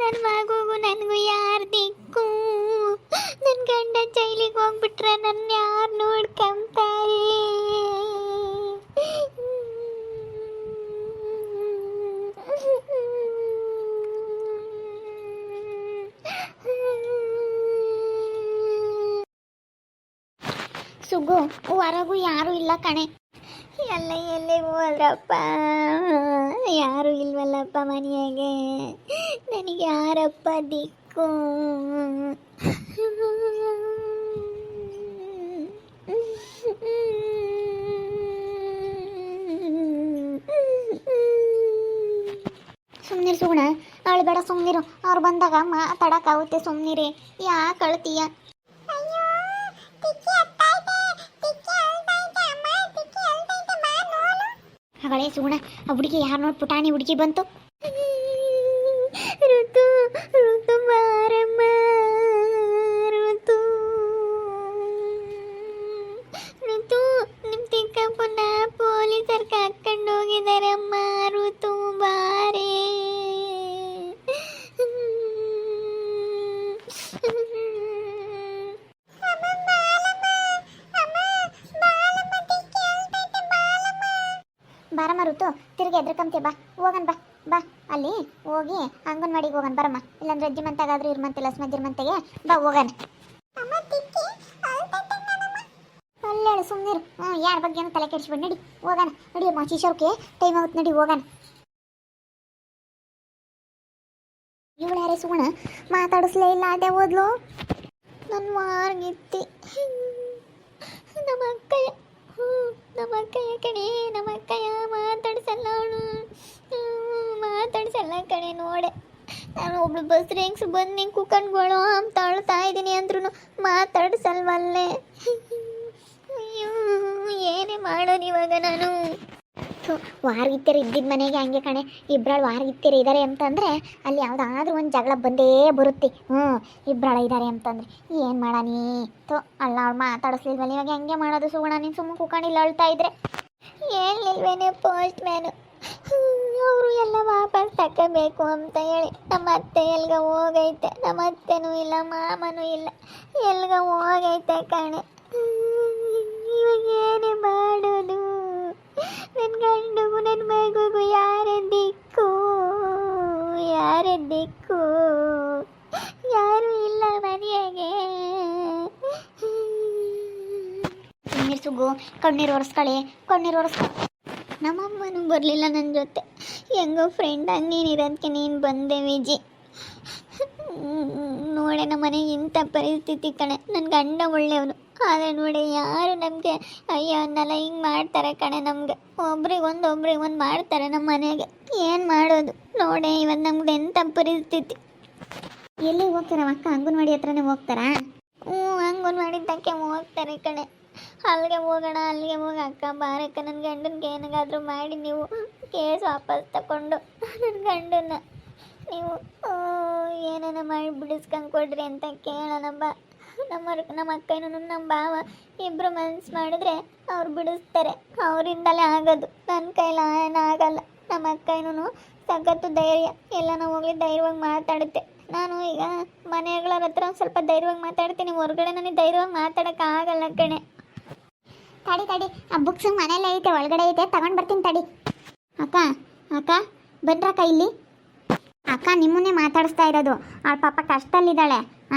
ನನ್ನ ಮಗುಗೂ ನನಗೂ ಯಾರು ದಿಕ್ಕು? ನನ್ನ ಗಂಡ ಜೈಲಿಗೆ ಹೋಗ್ಬಿಟ್ರೆ ನನ್ನ ಯಾರು ನೋಡ್ಕೊಂತಾರೆ? ಸುಗು, ಹೊರಗೂ ಯಾರು ಇಲ್ಲ ಕಣೆ. ಎಲ್ಲ ಎಲ್ಲಿಗೆ ಹೋದ್ರಪ್ಪ? ಯಾರು ಇಲ್ವಲ್ಲಪ್ಪ ಮನೆಯಾಗೆ. ನನಗೆ ಯಾರಪ್ಪ ದಿಕ್ಕು? ಸುಮ್ಮನಿರು ಸುಗುಣ, ಅಳ್ಬೇಡ, ಸುಮ್ಮನಿರು. ಅವ್ರು ಬಂದಾಗ ಮಾತಾಡೋಕ್ಕಾಗುತ್ತೆ, ಸುಮ್ಮನಿರಿ. ಯಾಕೆ ಅಳ್ತೀಯ? ಅವಳೇ ಸುಗುಣ, ಆ ಹುಡುಗಿ ಯಾರು ನೋಡಿ ಪುಟಾಣಿ ಹುಡುಗಿ ಬಂತು. ಋತು ಋತು ಬಾರಮ್ಮ, ಋತು ಋತು, ನಿಮ್ಮ ಚಿಕ್ಕಪ್ಪನ ಪೊಲೀಸರು ಕರ್ಕೊಂಡು ಹೋಗಿದಾರಮ್ಮ. ಋತು ಬಾರೇ. ಬಾರಮ್ಮ ಋತು, ತಿರುಗಿ ಎದ್ರಕಂತೆ, ಬಾ ಹೋಗನ್, ಬಾ ಬಾ. ಅಲ್ಲಿ ಹೋಗಿ ಅಂಗನವಾಡಿಗೆ ಹೋಗನ್ ಬರಮ್ಮ. ಇಲ್ಲಾಂದ್ರೆ ಅಜ್ಜಿ ಮಂತಾಗಾದ್ರೂ ಇರ್ಮಂತಿಲ್ಲ ಸ್ಮಜ್ಜಿರ್ ಮಂತೆಗೆ, ಬಾ ಹೋಗನ್. ಅಲ್ಲೇಳು ಸುಮ್ಮನಿರು. ಯಾರ ಬಗ್ಗೆ ತಲೆ ಕೆಡಿಸ್ಬಿಡ್, ನಡಿ ಹೋಗಣ. ನಡಿ ಶೀಶೋರ್ಗೆ ಟೈಮ್ ಆಗುತ್ತೆ, ನಡಿ ಹೋಗಣ. ಇವಳು ಯಾರೇ ಸುಗುಣ, ಮಾತಾಡಿಸ್ಲೇ ಇಲ್ಲ, ಅದೇ ಓದ್ಲು. ನನ್ನ ಮಾರ್ಗಿತ್ತಿ ನಮ್ಮ ಅಕ್ಕಯ್ಯ. ನಮ್ಮ ಅಕ್ಕಯ್ಯ ಕಣೆ, ನಮ್ಮ ಅಕ್ಕಯ್ಯ ಮಾತಾಡ್ಸಲ್ಲ ಅವಳು, ಮಾತಾಡ್ಸಲ್ಲ ಕಣೆ. ನೋಡೆ, ನಾನು ಒಬ್ಳು ಬಸ್ ರೇಂಗ್ಸ್ ಬಂದು ನಿಂಗೆ ಕುಕ್ಕನ್ಗಳು ಅಂತ ಅಳ್ತಾ ಇದ್ದೀನಿ ಅಂದ್ರೂ ಮಾತಾಡ್ಸಲ್ವಲ್ಲೇ. ಅಯ್ಯೋ, ಏನೇ ಮಾಡೋದು ಇವಾಗ ನಾನು? ವಾರಗಿತ್ತೀರ ಇದ್ದಿದ್ದ ಮನೆಗೆ ಹಂಗೆ ಕಣೆ. ಇಬ್ಬರಾಳು ವಾರಗಿತ್ತೀರ ಇದ್ದಾರೆ ಅಂತಂದರೆ ಅಲ್ಲಿ ಯಾವುದಾದ್ರೂ ಒಂದು ಜಗಳ ಬಂದೇ ಬರುತ್ತೆ. ಇಬ್ಬರಾಳು ಇದ್ದಾರೆ ಅಂತಂದರೆ ಏನು ಮಾಡಾನಿ? ಅಲ್ಲ, ಅವಳು ಮಾತಾಡಿಸ್ಲಿಲ್ವಲ್ಲ, ಇವಾಗ ಹೆಂಗೆ ಮಾಡೋದು ಸುಗುಣ? ನೀನು ಸುಮ್ಮನೆ ಕುಕ್ಕಣಿಲ್ಲ ಅಳ್ತಾ ಇದ್ರೆ. ಏನಿಲ್ವೇನೆ ಪೋಸ್ಟ್ ಮ್ಯಾನು, ಅವರು ಎಲ್ಲ ವಾಪಸ್ ತಗೋಬೇಕು ಅಂತ ಹೇಳಿ. ನಮ್ಮ ಅತ್ತೆ ಎಲ್ಗ ಹೋಗೈತೆ, ನಮ್ಮ ಅತ್ತೆನೂ ಇಲ್ಲ, ಮಾಮನೂ ಇಲ್ಲ, ಎಲ್ಗ ಹೋಗೈತೆ ಕಣೆ. ಇವಾಗ ಏನೇ ಮಾಡೋದು? ನನ್ನ ಗಂಡಿಗೂ ನನ್ನ ಮಗುಗೂ ಯಾರೇ ದಿಕ್ಕು? ಯಾರೇ ದಿಕ್ಕು? ಯಾರೂ ಇಲ್ಲ ಮನೆಯಾಗೆ. ಸುಗು, ಕಣ್ಣೀರು ಒರೆಸ್ಕೊಳ್ಳಿ, ಕಣ್ಣೀರು ಒರೆಸ್ಕೊಳ್ಳಿ. ನಮ್ಮಮ್ಮನೂ ಬರಲಿಲ್ಲ ನನ್ನ ಜೊತೆ. ಹೆಂಗೋ ಫ್ರೆಂಡ್ ಆಗಿ ನೀನಿರೋದಕ್ಕೆ ನೀನು ಬಂದೆ ವಿಜಿ. ನೋಡೆ, ನಮ್ಮ ಮನೆಗೆ ಇಂಥ ಪರಿಸ್ಥಿತಿ ಕಣೆ. ನನ್ನ ಗಂಡ ಒಳ್ಳೆಯವನು, ಆದರೆ ನೋಡಿ ಯಾರು ನಮಗೆ ಅಯ್ಯೋ ಅನ್ನಲ್ಲ, ಹಿಂಗೆ ಮಾಡ್ತಾರೆ ಕಣೆ. ನಮಗೆ ಒಬ್ರಿಗೊಂದು ಮಾಡ್ತಾರೆ ನಮ್ಮ ಮನೆಗೆ. ಏನು ಮಾಡೋದು ನೋಡೆ, ಇವತ್ತು ನಮ್ದು ಎಂಥ ಪರಿಸ್ಥಿತಿ. ಎಲ್ಲಿಗೆ ಹೋಗ್ತಾರೆ ಅಕ್ಕ? ಅಂಗನವಾಡಿ ಹತ್ರನೇ ಹೋಗ್ತಾರಾ? ಅಂಗನವಾಡಿ ತಕ್ಕೆ ಹೋಗ್ತಾರೆ ಕಣೆ. ಅಲ್ಲಿಗೆ ಹೋಗೋಣ, ಅಲ್ಲಿಗೆ ಹೋಗಿ ಅಕ್ಕ ಬಾರಕ್ಕ, ನನ್ನ ಗಂಡನಿಗೆ ಏನಾಗಾದರೂ ಮಾಡಿ ನೀವು ಕೇಸ್ ವಾಪಸ್ ತಗೊಂಡು ನನ್ನ ಗಂಡನ್ನ ನೀವು ಏನೇನ ಮಾಡಿ ಬಿಡಿಸ್ಕೊಂಡು ಕೊಡ್ರಿ ಅಂತ ಕೇಳೋಣ ಬಾ. ನಮ್ಮ ಅಕ್ಕನೂ ನಮ್ಮ ಭಾವ ಇಬ್ಬರು ಮನಸ್ಸು ಮಾಡಿದ್ರೆ ಅವ್ರು ಬಿಡಿಸ್ತಾರೆ. ಅವರಿಂದಲೇ ಆಗೋದು, ನನ್ನ ಕೈಲಿ ಆಗಲ್ಲ. ನಮ್ಮ ಅಕ್ಕನೂ ಸಖತ್ತು ಧೈರ್ಯ, ಎಲ್ಲನ ಹೋಗಲಿ ಧೈರ್ಯವಾಗಿ ಮಾತಾಡುತ್ತೆ. ನಾನು ಈಗ ಮನೆಗಳ ಹತ್ರ ಒಂದು ಸ್ವಲ್ಪ ಧೈರ್ಯವಾಗಿ ಮಾತಾಡ್ತೀನಿ, ಹೊರಗಡೆ ನನಗೆ ಧೈರ್ಯವಾಗಿ ಮಾತಾಡೋಕ್ಕಾಗಲ್ಲ ಕಣೆ. ತಡಿ, ಆ ಬುಕ್ಸ್ ಮನೇಲೆ ಐತೆ, ಒಳಗಡೆ ಐತೆ, ತಗೊಂಡು ಬರ್ತೀನಿ ತಡಿ. ಅಕ್ಕ ಬನ್ರಕ್ಕ ಇಲ್ಲಿ. ಅಕ್ಕ ನಿಮ್ಮನ್ನೇ ಮಾತಾಡಿಸ್ತಾ ಇರೋದು. ಅವಳ ಪಾಪ ಕಷ್ಟದಲ್ಲಿದ್ದಾಳೆ.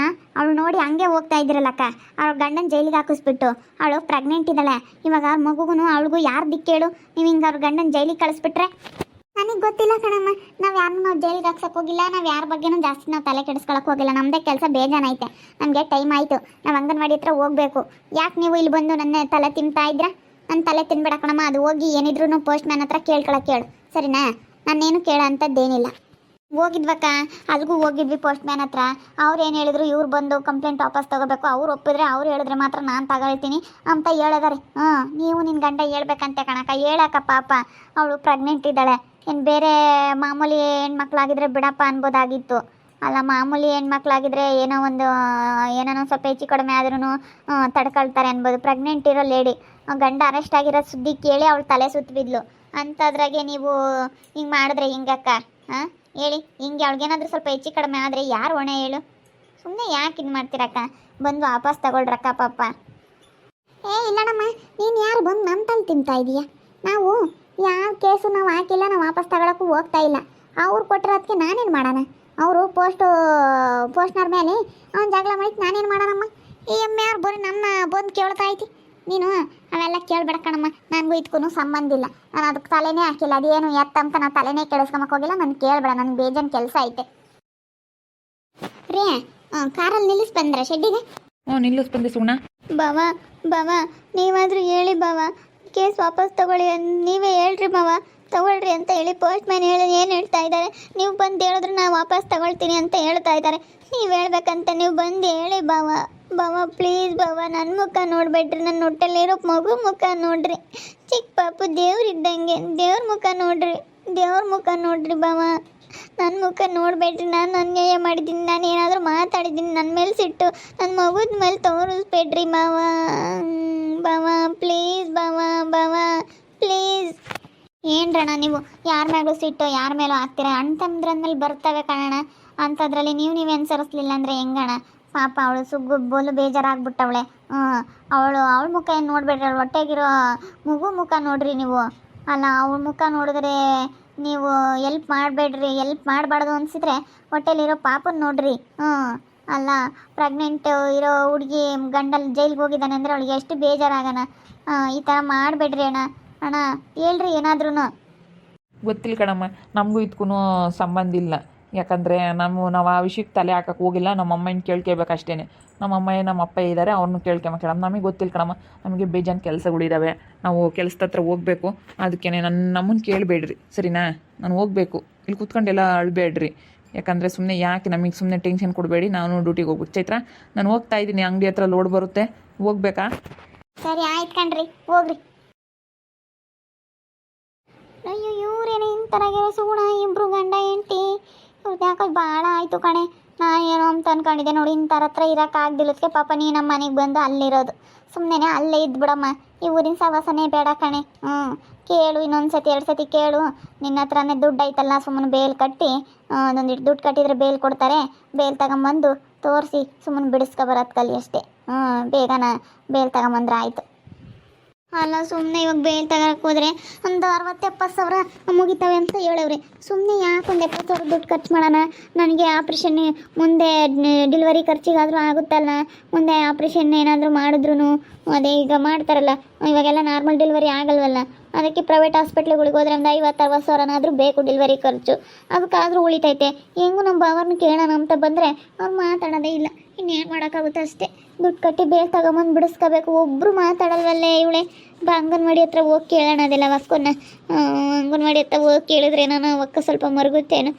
ಅವಳು ನೋಡಿ ಹಂಗೆ ಹೋಗ್ತಾ ಇದ್ದೀರಲ್ಲಕ್ಕ, ಅವಳು ಗಂಡನ ಜೈಲಿಗೆ ಹಾಕಿಸ್ಬಿಟ್ಟು ಅವಳು ಪ್ರೆಗ್ನೆಂಟ್ ಇದ್ದಾಳೆ. ಇವಾಗ ಅವ್ರ ಮಗುಗೂ ಅವಳಿಗೂ ಯಾರು ದಿಕ್ಕೇಳು? ನೀವು ಹಿಂಗೆ ಅವ್ರ ಗಂಡನ ಜೈಲಿಗೆ ಕಳಿಸ್ಬಿಟ್ರೆ? ನನಗೆ ಗೊತ್ತಿಲ್ಲ ಕಣಮ್ಮ, ನಾವು ಜೈಲಿಗೆ ಹಾಕ್ಸಕ್ಕೆ ಹೋಗಿಲ್ಲ, ನಾವು ಯಾರ ಬಗ್ಗೆನೂ ಜಾಸ್ತಿ ನಾವು ತಲೆ ಕೆಡಿಸ್ಕೊಳಕ್ಕೆ ಹೋಗಿಲ್ಲ. ನಮ್ಮದೇ ಕೆಲಸ ಬೇಜಾನಾಯ್ತು, ನಮಗೆ ಟೈಮ್ ಆಯಿತು, ನಾವು ಅಂಗನವಾಡಿ ಹತ್ರ ಹೋಗಬೇಕು. ಯಾಕೆ ನೀವು ಇಲ್ಲಿ ಬಂದು ನನ್ನ ತಲೆ ತಿಂತಾ ಇದ್ರ? ನನ್ನ ತಲೆ ತಿನ್ಬೇಡ ಕಣಮ್ಮ, ಅದು ಹೋಗಿ ಏನಿದ್ರು ಪೋಸ್ಟ್ ಮ್ಯಾನ್ ಹತ್ರ ಕೇಳ್ಕೊಳಕ್ಕೆ ಹೇಳು, ಸರಿನಾ? ನಾನೇನು ಕೇಳೋ ಅಂಥದ್ದೇನಿಲ್ಲ. ಹೋಗಿದ್ವಕ್ಕ, ಅಲ್ಲಿಗೂ ಹೋಗಿದ್ವಿ ಪೋಸ್ಟ್ ಮ್ಯಾನ್ ಹತ್ರ. ಅವ್ರು ಏನು ಹೇಳಿದ್ರು, ಇವ್ರು ಬಂದು ಕಂಪ್ಲೇಂಟ್ ವಾಪಸ್ ತೊಗೋಬೇಕು, ಅವ್ರು ಒಪ್ಪಿದ್ರೆ, ಅವ್ರು ಹೇಳಿದ್ರೆ ಮಾತ್ರ ನಾನು ತಗೊಳ್ತೀನಿ ಅಂತ ಹೇಳಿದಾರೆ. ನೀವು ನಿನ್ನ ಗಂಡ ಹೇಳ್ಬೇಕಂತೆ ಕಣಕ್ಕ, ಹೇಳಕ್ಕ. ಪಾಪ ಅವಳು ಪ್ರೆಗ್ನೆಂಟ್ ಇದ್ದಾಳೆ. ಏನು ಬೇರೆ ಮಾಮೂಲಿ ಹೆಣ್ಮಕ್ಳಾಗಿದ್ರೆ ಬಿಡಪ್ಪ ಅನ್ಬೋದಾಗಿತ್ತು ಅಲ್ಲ. ಮಾಮೂಲಿ ಹೆಣ್ಮಕ್ಳಾಗಿದ್ರೆ ಏನೋ ಸ್ವಲ್ಪ ಹೆಚ್ಚು ಕಡಿಮೆ ಆದ್ರೂ ತಡ್ಕೊಳ್ತಾರೆ ಅನ್ಬೋದು. ಪ್ರೆಗ್ನೆಂಟ್ ಇರೋ ಲೇಡಿ ಗಂಡ ಅರೆಸ್ಟ್ ಆಗಿರೋ ಸುದ್ದಿ ಕೇಳಿ ಅವಳು ತಲೆ ಸುತ್ತು ಬಿದ್ಲು. ಅಂಥದ್ರಾಗೆ ನೀವು ಹಿಂಗೆ ಮಾಡಿದ್ರೆ ಹಿಂಗಕ್ಕ? ಹೇಳಿ. ಹಿಂಗೆ ಅವ್ಳಿಗೇನಾದ್ರೂ ಸ್ವಲ್ಪ ಹೆಚ್ಚು ಕಡಿಮೆ ಆದರೆ ಯಾರು ಹೊಣೆ ಹೇಳು? ಸುಮ್ಮನೆ ಯಾಕೆ ಇದು ಮಾಡ್ತೀರಕ್ಕ? ಬಂದು ವಾಪಸ್ ತಗೊಳ್ರಕ್ಕ ಪಾಪ. ಇಲ್ಲಣ್ಣಮ್ಮ, ನೀನು ಯಾರು ಬಂದು ನನ್ನ ತಲೆ ತಿಂತಾ ಇದೀಯ? ನಾವು ಯಾವ ಕೇಸು ನಾವು ಹಾಕಿಲ್ಲ, ನಾವು ವಾಪಸ್ ತಗೊಳಕ್ಕೂ ಹೋಗ್ತಾ ಇಲ್ಲ. ಅವ್ರು ಕೊಟ್ಟಿರೋದಕ್ಕೆ ನಾನೇನು ಮಾಡೋಣ? ಅವರು ಪೋಸ್ಟ್ನರ್ ಮೇಲೆ ಅವ್ನು ಜಗಳ ಮಾಡಿದ್ದು ನಾನೇನು ಮಾಡೋಣಮ್ಮ? ಈ ಎಮ್ಮೆ ಅವ್ರು ಬರೀ ನನ್ನ ಬಂದು ಕೇಳ್ತಾ ಐತಿ. ನೀನು ಅವೆಲ್ಲ ಕೇಳಬೇಡ ಕಣಮ್ಮ, ನನಗೂ ಇದಕ್ಕೂ ಸಂಬಂಧ ಇಲ್ಲ. ನಾನು ಅದಕ್ಕೆ ತಲೆನೇ ಹಾಕಿಲ್ಲ, ಅದೇನು ಎತ್ತಂತ ನಾನು ತಲೆನೇ ಕೆಡಿಸ್ಕೊಂಬಕ್ಕೆ ಹೋಗಿಲ್ಲ. ನಾನು ಕೇಳಬೇಡ, ನನಗೆ ಬೇಜಾನ್ ಕೆಲಸ ಐತೆ ರೀ. ಕಾರಲ್ಲಿ ನಿಲ್ಲಿಸಿ ಬಂದ್ರ ಶೆಡ್ಡಿಗೆ? ನಿಲ್ಲಿಸ್ ಬಂದೆ ಸುಣ್ಣ. ಬಾವ ನೀವಾದರೂ ಹೇಳಿ ಬಾವ, ಕೇಸ್ ವಾಪಸ್ ತಗೊಳ್ಳಿ. ನೀವೇ ಹೇಳ್ರಿ ಬಾವ, ತಗೊಳ್ರಿ ಅಂತ ಹೇಳಿ ಪೋಸ್ಟ್ ಮ್ಯಾನ್ ಏನು ಹೇಳ್ತಾ ಇದ್ದಾರೆ? ನೀವು ಬಂದು ಹೇಳಿದ್ರೆ ನಾನು ವಾಪಸ್ ತಗೊಳ್ತೀನಿ ಅಂತ ಹೇಳ್ತಾ ಇದ್ದಾರೆ. ನೀವು ಹೇಳ್ಬೇಕಂತ ನೀವು ಬಂದು ಹೇಳಿ ಬಾವ ಪ್ಲೀಸ್ ಬಾವ. ನನ್ನ ಮುಖ ನೋಡಬೇಡ್ರಿ, ನನ್ನ ಹೊಟ್ಟೆಲಿರೋ ಮಗು ಮುಖ ನೋಡ್ರಿ. ಚಿಕ್ಕ ಪಾಪು ದೇವ್ರಿದ್ದಂಗೆ, ದೇವ್ರ ಮುಖ ನೋಡ್ರಿ ಬಾವ. ನನ್ನ ಮುಖ ನೋಡಬೇಡ್ರಿ. ನಾನು ಅನ್ಯಾಯ ಮಾಡಿದ್ದೀನಿ, ನಾನು ಏನಾದರೂ ಮಾತಾಡಿದ್ದೀನಿ, ನನ್ನ ಮೇಲೆ ಸಿಟ್ಟು ನನ್ನ ಮಗುದ ಮೇಲೆ ತೋರಿಸ್ಬೇಡ್ರಿ ಬಾವ ಪ್ಲೀಸ್ ಬಾವ ಪ್ಲೀಸ್. ಏನ್ರಣ್ಣ ನೀವು ಯಾರ ಮೇಲೂ ಸಿಟ್ಟು ಯಾರ ಮೇಲೂ ಹಾಕ್ತೀರ? ಅಣ್ಣ ತಮ್ಮದ್ರಂದ್ಮೇಲೆ ಬರ್ತವೆ ಕಣಣ್ಣ. ಅಂಥದ್ರಲ್ಲಿ ನೀವೇ ಅನುಸರಿಸ್ಲಿಲ್ಲ ಅಂದರೆ ಹೆಂಗಣ್ಣ? ಪಾಪ ಅವಳು ಸುಗ್ಗು ಬೋಲು ಬೇಜಾರಾಗ್ಬಿಟ್ಟವಳೆ. ಅವಳ ಮುಖ ಏನು ನೋಡಬೇಡ್ರಿ, ಅವಳು ಹೊಟ್ಟೆಗಿರೋ ಮಗು ಮುಖ ನೋಡ್ರಿ ನೀವು. ಅಲ್ಲ, ಅವಳ ಮುಖ ನೋಡಿದ್ರೆ ನೀವು ಎಲ್ಪ್ ಮಾಡಬೇಡ್ರಿ, ಎಲ್ಪ್ ಮಾಡಬಾರ್ದು ಅನಿಸಿದ್ರೆ ಹೊಟ್ಟೆಲಿರೋ ಪಾಪನ ನೋಡ್ರಿ. ಅಲ್ಲ, ಪ್ರೆಗ್ನೆಂಟ್ ಇರೋ ಹುಡುಗಿ ಗಂಡಲ್ಲಿ ಜೈಲಿಗೆ ಹೋಗಿದ್ದಾನೆ ಅಂದರೆ ಅವಳಿಗೆ ಎಷ್ಟು ಬೇಜಾರಾಗಣ. ಈ ಥರ ಮಾಡಬೇಡ್ರಿ ಅಣ್ಣ ಹೇಳ್ರಿ ಏನಾದ್ರೂ. ಗೊತ್ತಿಲ್ಲ ಕಣಮ್ಮ, ನಮಗೂ ಇದಕ್ಕೂ ಸಂಬಂಧ ಇಲ್ಲ. ಯಾಕಂದರೆ ನಾವು ಆ ವಿಷಯಕ್ಕೆ ತಲೆ ಹಾಕಕ್ಕೆ ಹೋಗಿಲ್ಲ. ನಮ್ಮ ಅಮ್ಮನ ಕೇಳ್ಕೋಬೇಕಷ್ಟೇ. ನಮ್ಮ ಅಪ್ಪ ಇದ್ದಾರೆ, ಅವ್ರನ್ನೂ ಕೇಳಮ್ಮ. ನಮಗೆ ಗೊತ್ತಿಲ್ಲ ಕಣಮ್ಮ, ನಮಗೆ ಬೇಜಾನ್ ಕೆಲಸಗಳಿದ್ದಾವೆ. ನಾವು ಕೆಲಸದ ಹತ್ರ ಹೋಗಬೇಕು. ಅದಕ್ಕೇ ನಮ್ಮನ್ನು ಕೇಳಬೇಡ್ರಿ ಸರಿನಾ? ನಾನು ಹೋಗಬೇಕು. ಇಲ್ಲಿ ಕೂತ್ಕೊಂಡೆಲ್ಲ ಅಳಬೇಡ್ರಿ. ಯಾಕಂದರೆ ಸುಮ್ಮನೆ ಯಾಕೆ ನಮಗೆ ಸುಮ್ಮನೆ ಟೆನ್ಷನ್ ಕೊಡಬೇಡಿ. ನಾನು ಡ್ಯೂಟಿಗೆ ಹೋಗ್ಬೇಕು. ಚೈತ್ರ, ನಾನು ಹೋಗ್ತಾ ಇದ್ದೀನಿ, ಅಂಗಡಿ ಹತ್ರ ಲೋಡ್ ಬರುತ್ತೆ, ಹೋಗ್ಬೇಕಾ? ಸರಿ ಆಯ್ತು ಕಣ್ರಿ, ಹೋಗ್ರಿ. ಅಯ್ಯೋ, ಇವ್ರೇನು ಇಂಥರಾಗಿರೋ ಸುಗುಣ, ಇಬ್ರು ಗಂಡ ಹೆಂಡ್ತಿ. ಇವ್ರದ್ದು ಯಾಕೋ ಭಾಳ ಆಯಿತು ಕಣೆ. ನಾನು ಏನೋ ಅಂತ ಅನ್ಕೊಂಡಿದ್ದೆ ನೋಡಿ, ಇಂಥರ ಹತ್ರ ಇರೋಕ್ಕಾಗ್ದಿಲ್ಲದಕ್ಕೆ ಪಾಪ ನೀ ನಮ್ಮ ಮನೆಗೆ ಬಂದು ಅಲ್ಲಿರೋದು. ಸುಮ್ಮನೆ ಅಲ್ಲೇ ಇದ್ಬಿಡಮ್ಮ, ಈ ಊರಿನ ಸವಾಸನೇ ಬೇಡ ಕಣೆ. ಕೇಳು, ಇನ್ನೊಂದು ಸತಿ 2 ಸತಿ ಕೇಳು. ನಿನ್ನ ಹತ್ರನೇ ದುಡ್ಡು ಐತಲ್ಲ, ಸುಮ್ಮನೆ ಬೇಲ್ ಕಟ್ಟಿ ಒಂದೊಂದಿಟ್ಟು ದುಡ್ಡು ಕಟ್ಟಿದರೆ ಬೇಲ್ ಕೊಡ್ತಾರೆ. ಬೇಲ್ ತಗೊಂಬಂದು ತೋರಿಸಿ ಸುಮ್ಮನೆ ಬಿಡಿಸ್ಕೊ ಬರೋದು ಕಲಿ ಅಷ್ಟೇ. ಬೇಗನ ಬೇಲ್ ತಗೊಂಬಂದ್ರೆ ಆಯಿತು. ಅಲ್ಲ, ಸುಮ್ಮನೆ ಇವಾಗ ಬೇಲ್ ತಗೋಕ್ಕೆ ಹೋದರೆ ಒಂದು 60-70 ಸಾವಿರ ಮುಗಿತಾವೆ ಅಂತ ಹೇಳವ್ರೆ. ಸುಮ್ಮನೆ ಯಾಕೆ ಒಂದು 70 ಸಾವಿರ ದುಡ್ಡು ಖರ್ಚು ಮಾಡೋಣ? ನನಗೆ ಆಪ್ರೇಷನ್ ಮುಂದೆ ಡೆಲಿವರಿ ಖರ್ಚಿಗಾದರೂ ಆಗುತ್ತಲ್ಲ. ಮುಂದೆ ಆಪ್ರೇಷನ್ ಏನಾದರೂ ಮಾಡಿದ್ರು ಅದೇ ಈಗ ಮಾಡ್ತಾರಲ್ಲ, ಇವಾಗೆಲ್ಲ ನಾರ್ಮಲ್ ಡೆಲಿವರಿ ಆಗಲ್ವಲ್ಲ. ಅದಕ್ಕೆ ಪ್ರೈವೇಟ್ ಹಾಸ್ಪಿಟ್ಲ್ಗಳಿಗೆ ಹೋದ್ರೆ ಒಂದು 50-60 ಸಾವಿರನಾದರೂ ಬೇಕು ಡೆಲಿವರಿ ಖರ್ಚು. ಅದಕ್ಕಾದರೂ ಉಳಿತೈತೆ. ಹೆಂಗೂ ನಮ್ಮ ಬಾವರ್ನ ಕೇಳೋಣ ಅಂತ ಬಂದರೆ ಅವ್ರು ಮಾತಾಡೋದೇ ಇಲ್ಲ. ಇನ್ನೇನು ಮಾಡೋಕ್ಕಾಗುತ್ತೆ ಅಷ್ಟೇ. ದುಡ್ಡು ಕಟ್ಟಿ ಬೇಗ ತಗೊಂಬಂದು ಬಿಡಿಸ್ಕೋಬೇಕು. ಒಬ್ಬರು ಮಾತಾಡಲ್ವಲ್ಲೇ ಇವಳೆ. ಅಂಗನವಾಡಿ ಹತ್ರ ಹೋಗಿ ಕೇಳೋಣ ಅದೆಲ್ಲ ಒಕ್ಕನ್ನ. ಅಂಗನವಾಡಿ ಹತ್ರ ಹೋಗಿ ಕೇಳಿದ್ರೆ ನಾನು ಒಕ್ಕ ಸ್ವಲ್ಪ ಮರುಗುತ್ತೇನು?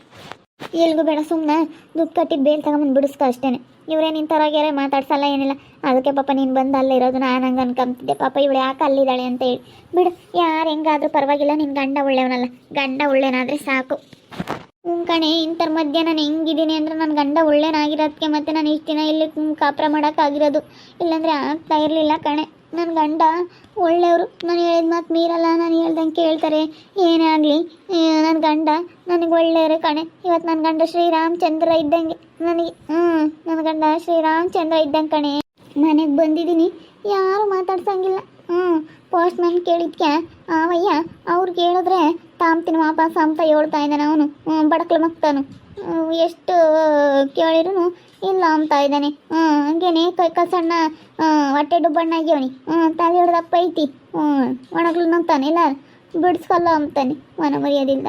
ಎಲ್ಗೂ ಬೇಡ, ಸುಮ್ಮನೆ ದುಡ್ಡು ಕಟ್ಟಿ ಬೇಗ ತಗೊಂಬಂದು ಬಿಡಿಸ್ಕೊ ಅಷ್ಟೇ. ಇವರೇನು ಇಂಥವ್ರಾಗ್ಯಾರೆ ಮಾತಾಡ್ಸಲ್ಲ ಏನಿಲ್ಲ. ಅದಕ್ಕೆ ಪಾಪ ನೀನು ಬಂದು ಅಲ್ಲೇ ಇರೋದು ನಾನು ಹಂಗೆ ಅನ್ಕೊಂತಿದ್ದೆ. ಪಾಪ ಇವಳು ಯಾಕೆ ಅಲ್ಲಿದ್ದಾಳೆ ಅಂತ ಹೇಳಿ. ಬಿಡು, ಯಾರು ಹೆಂಗಾದರೂ ಪರವಾಗಿಲ್ಲ, ನಿನ್ನ ಗಂಡ ಒಳ್ಳೆಯವನಲ್ಲ. ಗಂಡ ಒಳ್ಳೆಯನಾದರೆ ಸಾಕು. ಕಣೆ, ಇಂಥರ ಮಧ್ಯೆ ನಾನು ಹೆಂಗಿದ್ದೀನಿ ಅಂದರೆ ನನ್ನ ಗಂಡ ಒಳ್ಳೆಯನಾಗಿರೋದಕ್ಕೆ ಮತ್ತು ನಾನು ಇಷ್ಟು ದಿನ ಇಲ್ಲಿ ಕಾಪುರ ಮಾಡೋಕ್ಕಾಗಿರೋದು. ಇಲ್ಲಾಂದರೆ ಆಗ್ತಾ ಇರಲಿಲ್ಲ ಕಣೆ. ನನ್ನ ಗಂಡ ಒಳ್ಳೆಯವರು. ನಾನು ಹೇಳಿದ ಮಾತು ಮೀರಲ್ಲ, ನಾನು ಹೇಳ್ದಂಗೆ ಕೇಳ್ತಾರೆ. ಏನೇ ಆಗಲಿ ನನ್ನ ಗಂಡ ನನಗೆ ಒಳ್ಳೆಯವರೇ ಕಣೆ. ಇವತ್ತು ನನ್ನ ಗಂಡ ಶ್ರೀರಾಮಚಂದ್ರ ಇದ್ದಂಗೆ ನನಗೆ. ನನ್ನ ಗಂಡ ಶ್ರೀರಾಮಚಂದ್ರ ಇದ್ದಂಗೆ ಕಣೆ. ಮನೆಗೆ ಬಂದಿದ್ದೀನಿ, ಯಾರು ಮಾತಾಡ್ಸಂಗಿಲ್ಲ. ಪೋಸ್ಟ್ ಮ್ಯಾನ್ ಕೇಳಿದ್ಕೆ ಅವಯ್ಯ ಅವ್ರು ಕೇಳಿದ್ರೆ ತಾಮ್ತೀನಿ ವಾಪಸ್ ಅಂತ ಹೇಳ್ತಾ ಇದ್ದಾನೆ ಅವನು. ಬಡಕ್ಲ ಮಕ್ತಾನು ಎಷ್ಟು ಕೇಳಿದ್ರು ಇಲ್ಲ ಅಂತ ಇದ್ದಾನೆ. ಹಂಗೇನೆ ಕೈ ಸಣ್ಣ ಹೊಟ್ಟೆ ಡುಬ್ಬಣ್ಣಾಗ್ಯವನಿ. ತಲೆ ಹಿಡ್ದಪ್ಪ ಐತಿ. ಒಣಗ್ಲು ನಂತಾನೆ, ಇಲ್ಲ ಬಿಡಿಸ್ಕಲ್ಲ ಅಂತಾನೆ. ಮನ ಮರ್ಯಾದಿಲ್ಲ.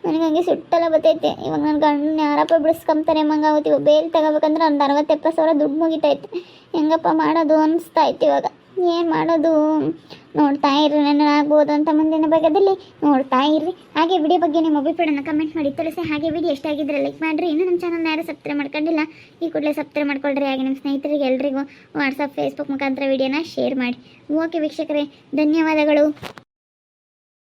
ನನಗೆ ಹಂಗೆ ಸಿಟ್ಟೆಲ್ಲ ಬರ್ತೈತೆ. ಇವಾಗ ನನ್ನ ಗಂಡನ ಯಾರಪ್ಪ ಬಿಡಿಸ್ಕೊಂತಾರೆ ಮಂಗಾವತ್ತು. ಇವಾಗ ಬೇಲ್ ತಗೋಬೇಕಂದ್ರೆ ಒಂದು 60-70 ಸಾವಿರ ದುಡ್ಡು ಮುಗಿತೈತೆ. ಹೆಂಗಪ್ಪ ಮಾಡೋದು ಅನಿಸ್ತಾ ಇತ್ತು ಇವಾಗ. ಏನು ಮಾಡೋದು? ನೋಡ್ತಾ ಇರ್ರಿ, ನನ್ನ ಆಗ್ಬೋದು ಅಂತ ಮುಂದಿನ ಭಾಗದಲ್ಲಿ ನೋಡ್ತಾ ಇರ್ರಿ. ಹಾಗೆ ವಿಡಿಯೋ ಬಗ್ಗೆ ನಿಮ್ಮ ಅಭಿಪ್ರಾಯನ ಕಮೆಂಟ್ ಮಾಡಿ ತಿಳಿಸಿ. ಹಾಗೆ ವಿಡಿಯೋ ಎಷ್ಟಾಗಿದ್ದರೆ ಲೈಕ್ ಮಾಡಿರಿ. ಇನ್ನೂ ನಮ್ಮ ಚಾನಲ್ನ ಯಾರು ಸಬ್ಸ್ಕ್ರೈಬ್ ಮಾಡ್ಕೊಂಡಿಲ್ಲ, ಈ ಕೂಡಲೇ ಸಬ್ಸ್ಕ್ರೈಬ್ ಮಾಡ್ಕೊಳ್ರಿ. ಹಾಗೆ ನಿಮ್ಮ ಸ್ನೇಹಿತರಿಗೆ ಎಲ್ರಿಗೂ ವಾಟ್ಸಪ್ ಫೇಸ್ಬುಕ್ ಮುಖಾಂತರ ವಿಡಿಯೋನ ಶೇರ್ ಮಾಡಿ. ಓಕೆ ವೀಕ್ಷಕರೇ, ಧನ್ಯವಾದಗಳು.